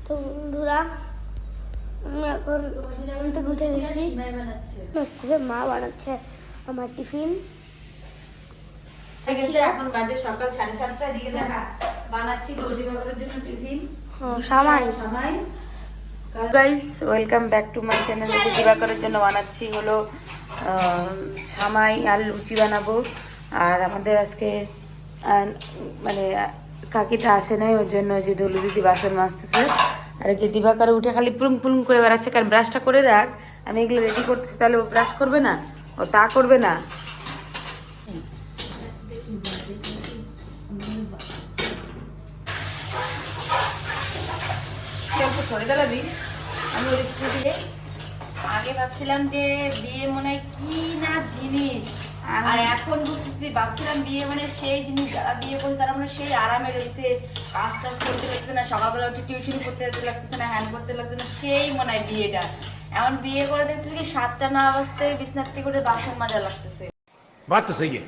তো বন্ধুরা আমি এখন থেকে উঠে গেছি, হচ্ছে মা বানাচ্ছে আমার টিফিন। এখন বাজে সকাল 7:30 দিকে দেখা বানাচ্ছি দৌদি বাবার জন্য টিফিন। সামাই guys welcome back to my channel. দৌদি বাবার জন্য বানাচ্ছি হলো ছামাই আর লুচি বানাবো। আর আমাদের আজকে মানে কাকিটা আসে নাই, ওর জন্য যে দলু দিদি বাসন মাজতেছে। আর যে দিবাকার উঠে খালি পুলুং পুলুং করে বেড়াচ্ছে, কারণ ব্রাশটা করে রাখ, আমি এগুলো রেডি করতেছি, তাহলে ও ব্রাশ করবে না, ও তা করবে না। সরে দাঁড়াবি, আমি ওর স্কুটিতে আগে ভাবছিলাম যে বিয়ে মনে হয় কি না জিনিস, আর এখন বুঝতেছি ভাবছিলাম বিয়ে মানে সেই জিনিস, যারা বিয়ে করে তারা মানে সেই আরামে রয়েছে, কাজ টাজ করতে লাগছে না, সকালবেলা উঠে টিউশন করতে লাগতেছে না, হ্যান্ড করতে লাগছে না, সেই মনে হয় বিয়েটা। এমন বিয়ে করে দেখতেছি কি 7টা না বাজতে বিছনাতে করে বাসন মাজা লাগতেছে। বাত তো সহি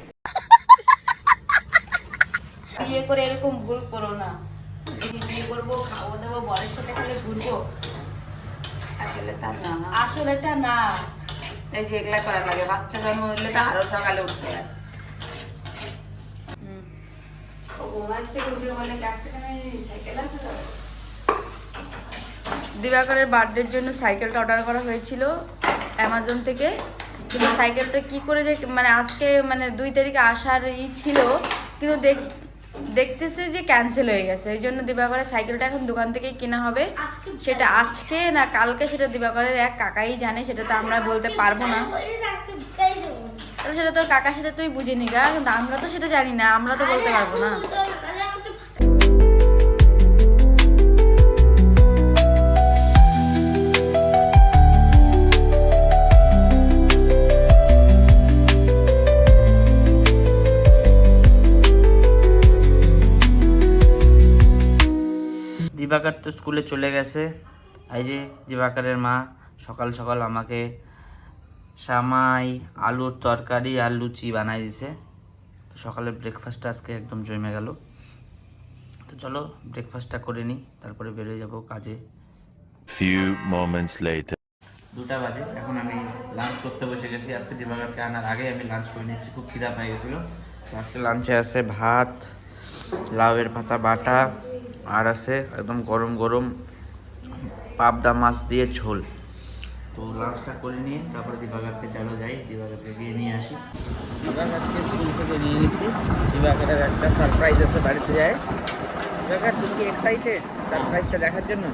বিয়ে করে এরকম ভুল করো না, বিয়ে করবো, খাওয়া দাওয়া, বরের সাথে খালি ঘুরবো, আসলে তা না, আসলে তা না। এই যে এগুলা করা লাগে, বাচ্চা জন্ম হইলে তো আরো সকালে উঠতে হয়। দিবাকরের বার্থডের জন্য সাইকেলটা অর্ডার করা হয়েছিল অ্যামাজন থেকে, কিন্তু সাইকেলটা কি করে যে মানে আজকে মানে 2 তারিখে আসার ছিল, কিন্তু দেখতেছে যে ক্যান্সেল হয়ে গেছে। এই জন্য দিবাকরের সাইকেলটা এখন দোকান থেকেই কেনা হবে। সেটা আজকে না কালকে সেটা দিবাকরের এক কাকাই জানে, সেটা তো আমরা বলতে পারবো না। সেটা তোর কাকার সাথে তুই বুঝে নিগা, কিন্তু আমরা তো সেটা জানি না, আমরা তো বলতে পারবো না। দিবাকর তো স্কুলে চলে গেছে। এই যে দিবাকরের মা সকাল সকাল আমাকে সামাই, আলুর তরকারি আর লুচি বানাই দিছে। তো সকালের ব্রেকফাস্টটা আজকে একদম জমে গেল। তো চলো ব্রেকফাস্টটা করে নিই, তারপরে বেরোয় যাব কাজে। few moments later 2টা বাজে, এখন আমি লাঞ্চ করতে বসে গেছি। আজকে দিবাকরকে আনার আগে আমি লাঞ্চ করে নিচ্ছি, খুব খিদা পেয়ে গেছিলো। তো আজকে লাঞ্চে আছে ভাত, লাউয়ের পাতা বাটা, আর আছে একদম গরম গরম পাবদা মাছ দিয়ে ঝোল। তো লাঞ্চটা করে নিয়ে তারপরে দিবাকরকে চলো যাই, দিবাকরকে গিয়ে নিয়ে আসি। দিবাকরকে স্কুল থেকে নিয়ে নিচ্ছি। দিবাকরের একটা সারপ্রাইজ আছে বাড়িতে যায়। দিবাকর তুমি কি এক্সাইটেড সারপ্রাইজটা দেখার জন্য?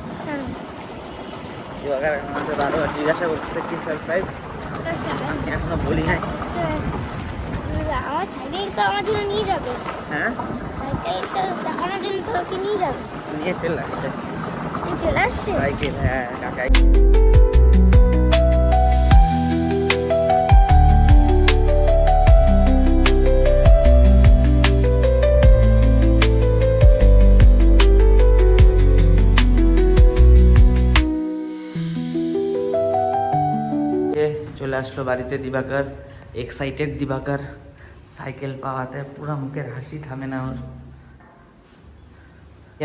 দিবাকর আমাদের বারবার জিজ্ঞাসা করছে কি সারপ্রাইজ, এখনো বলি নাই। আমার সাইকেল তো আমার জন্য নিয়ে যাবে। হ্যাঁ, সাইকেলটা দেখানোর জন্য তোকে নিয়ে যাবে। নিয়ে চলে আসছে চলে আসছে সাইকেল। হ্যাঁ কাকাই। চলে আসলো বাড়িতে দিবাকর, এক্সাইটেড দিবাকর সাইকেল পাওয়াতে, পুরো মুখের হাসি থামে না ওর।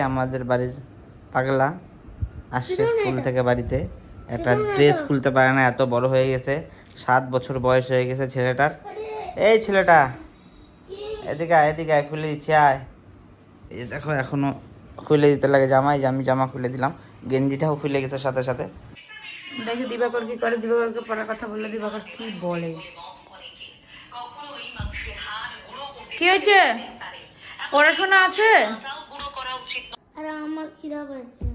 আমাদের বাড়ির পাগলা আসছে স্কুল থেকে বাড়িতে, একটা ড্রেস খুলতে পারে না, এত বড় হয়ে গেছে, 7 বছর বয়স হয়ে গেছে ছেলেটার। এই ছেলেটা এদিকে আয়, এদিকে আয়, খুলে দিচ্ছে আয়। এই যে দেখো এখনো খুলে দিতে লাগে জামাই, যে আমি জামা খুলে দিলাম, গেঞ্জিটাও খুলে গেছে সাথে সাথে। দেখি দিবাকর কি করে, দিবাকরকে পড়ার কথা বললে দিবাকর কি বলে। কি হয়েছে, পড়াশোনা আছে? আর আমার খিদা পেয়েছে।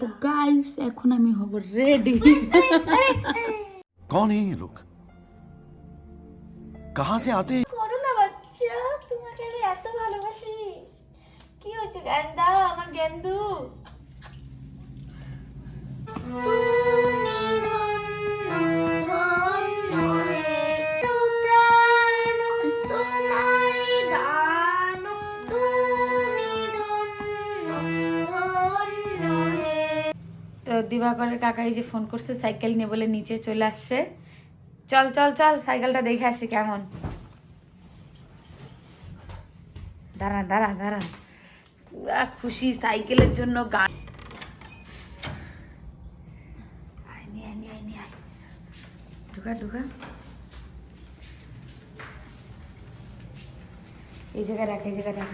তো গাইস এখন আমি হব রেডি। कौन है ये लोग कहां से आते हैं করো না বাচ্চা, তোমাকে আমি এত ভালোবাসি। কি হয়েছে গেন্দা, আমার গেন্দু? তো দিবাকরের কাকাই যে ফোন করছে সাইকেল নিয়ে বলে নিচে চলে আসছে। চল চল চল সাইকেলটা দেখে আসি কেমন। দাঁড়া দাঁড়া দাঁড়া, পুরা খুশি সাইকেলের জন্য গান। ঢুকা ঢুকা এই জায়গায় রাখ, এই জায়গায় রাখ।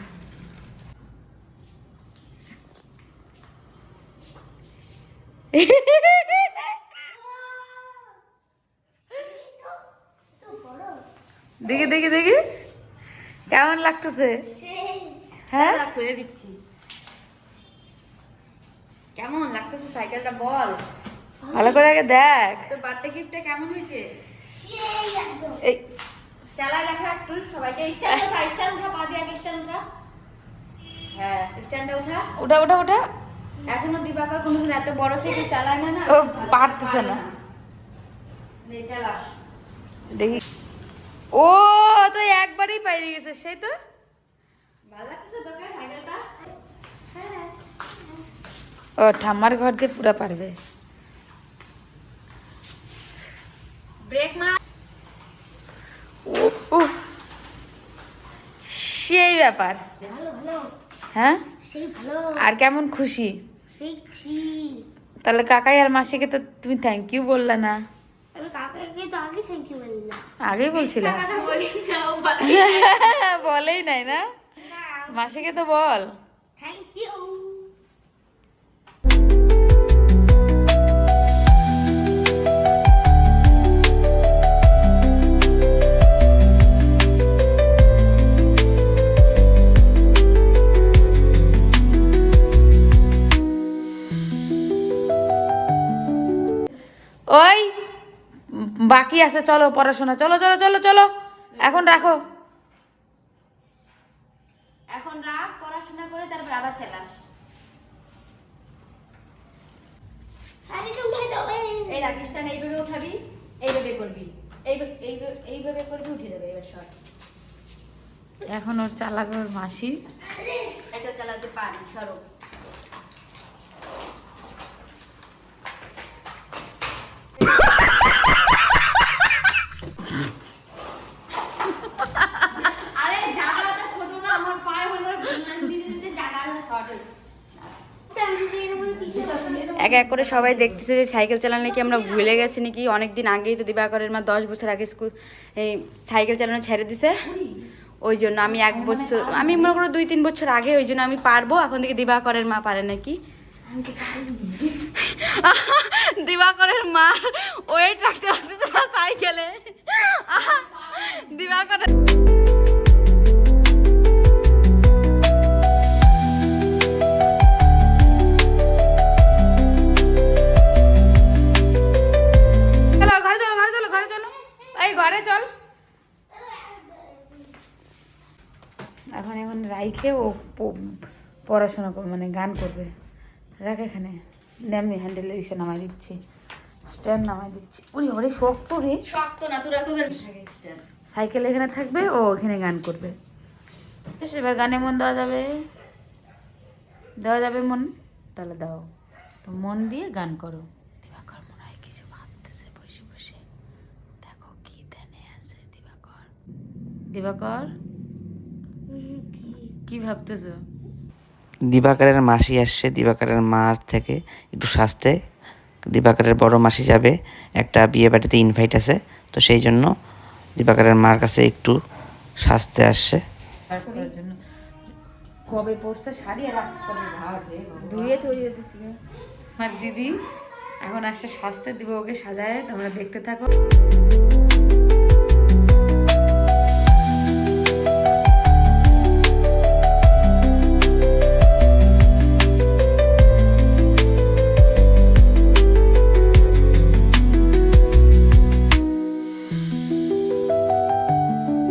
দেখি দেখি দেখি কেমন লাগতেছে? হ্যাঁ খুলে দিচ্ছি। কেমন লাগতেছে সাইকেলটা বল, ভালো করে আগে দেখ। তোর বার্থডে গিফটটা কেমন হয়েছে? এই চালা দেখা একটু সবাইকে। স্ট্যান্ড উঠা, স্ট্যান্ড উঠা, পা দিয়ে আগে স্ট্যান্ড উঠা। হ্যাঁ স্ট্যান্ডটা উঠা। ওটা ওটা ওটা এখনো দিবাকর কোনোদিন এত বড় সাইকেল চালায় না। ও পারতেছে না। নে চালা দেখি। ও তো একবারই পাইরে গেছে, সেই তো। ভালো লাগতেছে তোকে সাইকেলটা? ও ঠাম্মার ঘর দিয়ে পুরা পারবে। ব্রেক মার। ও ও সেই ব্যাপার। হ্যাঁ আর কেমন খুশি? তাহলে কাকাই আর মাসিকে তো তুমি থ্যাংক ইউ বললা না? আগেই বলছিলাম। কথা বলি না, ও বলে। বলেই নাই না, মাসিকে তো বল। Thank you. ওই বাকি আছে, চলো পড়াশোনা, চলো চলো চলো চলো এখন রাখো। এখন রাখ, পড়াশোনা করে তারপর আবার চালাস। এই রাখ, স্ট্যান্ড এইভাবে উঠাবি, এইভাবে করবি, এইভাবে করবি, উঠে যাবে। এবার সর। এখন ওর চালাবে ওর মাসি। সাইকেল চালাতে পারি, সরো। আরে জায়গাটা ছোট না, আমার পায়ে হলো গুনলান দিতে দিতে জায়গাটা শর্ট হচ্ছে। এক এক করে সবাই দেখতেছে যে সাইকেল চালানো নাকি আমরা ভুলে গেছি নাকি। অনেকদিন আগেই তো দিবাকরের মা 10 বছর আগে স্কুল এই সাইকেল চালানো ছেড়ে দিছে। ওই জন্য আমি 1 বছর, আমি মনে করো 2-3 বছর আগে, ওই জন্য আমি পারবো। এখন থেকে দিবাকরের মা পারে নাকি। দিবাকরের মা ওয়েট রাখতে পারতেছে না সাইকেলে। দিবাকরের ঘরে চল। এখন এখন রাইখে ও পড়াশোনা করবে, মানে গান করবে। রাখ এখানে, আমি হ্যান্ডেল এসে নামাই দিচ্ছি, স্ট্যান্ড নামাই দিচ্ছি। ওরে ওরে শক্ত রে, শক্ত না, তোরা তোদের সাইকেল এখানে থাকবে, ও এখানে গান করবে। এবার গানে মন দেওয়া যাবে, দেওয়া যাবে মন, তাহলে দাও। তো মন দিয়ে গান করো। দিবাকর মনে হয় কিছু ভাবতেছে বসে বসে, দেখো কি ধ্যানে আছে দিবাকর। দিবাকর কি ভাবতেছো? দিবাকরের মাসি আসছে, দিবাকরের মার থেকে একটু সাজতে। দিবাকরের বড় মাসি যাবে, একটা বিয়ে বাড়িতে ইনভাইট আছে, তো সেই জন্য দিবাকরের মার কাছে একটু সাজতে আসছে। জন্য কবে পড়ছে শাড়ি আর আজকে কবে ভাজে ধুয়ে তৈরি দিছি। আমার দিদি এখন আসছে সাজতে, দিব ওকে সাজায়, তোমরা দেখতে থাকো।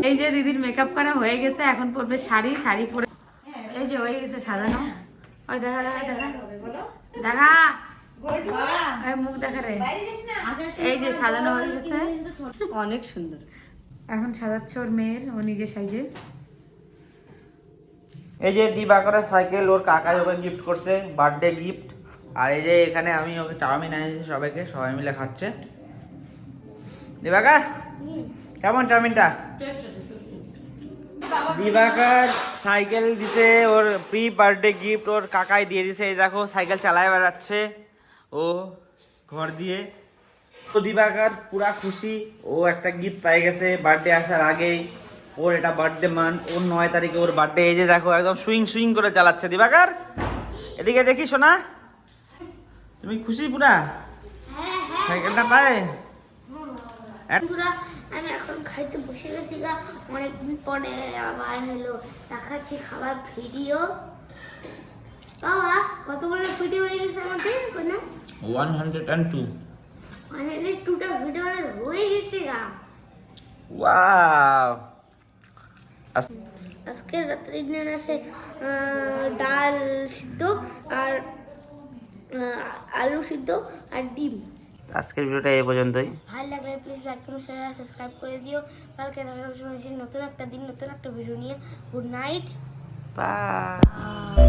এই যে দিদির মেকআপ করা হয়ে গেছে, এখন পরবে শাড়ি। শাড়ি পরে এই যে হয়ে গেছে সাজানো। ওই দেখা দেখা দেখা দেখা, এই মুখ দেখা রে। এই যে সাজানো হয়ে গেছে, অনেক সুন্দর। এখন সাজাচ্ছে ওর মেয়ের, ও নিজে সাইজে। এই যে দিবাকরের সাইকেল ওর কাকাই ওকে গিফট করছে, বার্থডে গিফট। আর এই যে এখানে আমি ওকে চাউমিন এনেছি সবাইকে, সবাই মিলে খাচ্ছে। দিবাকর কেমন চাউমিনটা? দিবাকর সাইকেল দিছে, ওর প্রি বার্থডে গিফট ওর কাকাই দিয়ে দিছে। এই দেখো সাইকেল চালায় বেড়াচ্ছে ও ঘর দিয়ে। তো দিবাকর পুরা খুশি, ও একটা গিফট পেয়ে গেছে বার্থডে আসার আগেই। ওর এটা বার্থডে মান্থ, ওর 9 তারিখে ওর বার্থডে। এই যে দেখো একদম সুইং সুইং করে চালাচ্ছে দিবাকর। এদিকে দেখি শোনা, তুমি খুশি পুরা সাইকেলটা পায়? বন্ধুরা আমি এখন খাইতে বসে গেছি গা, অনেকদিন পরে আবার হলো দেখাচ্ছি খাবার ভিডিও। বাবা কতগুলো ভিডিও হয়ে গেছে আমাদের? কোনো 102। মানে 2টা ভিডিও হয়ে গেছে গা। ওয়াও। আজকে রাত্রে ডিনার আছে ডাল সিদ্ধ আর আলু সিদ্ধ আর ডিম। আজকের ভিডিওটা এই পর্যন্তই। ভালো লাগলে প্লিজ লাইক করুন, শেয়ার সাবস্ক্রাইব করে দিও। কালকে দেখা হবে নতুন একটা দিন, নতুন একটা ভিডিও নিয়ে। Good night, by.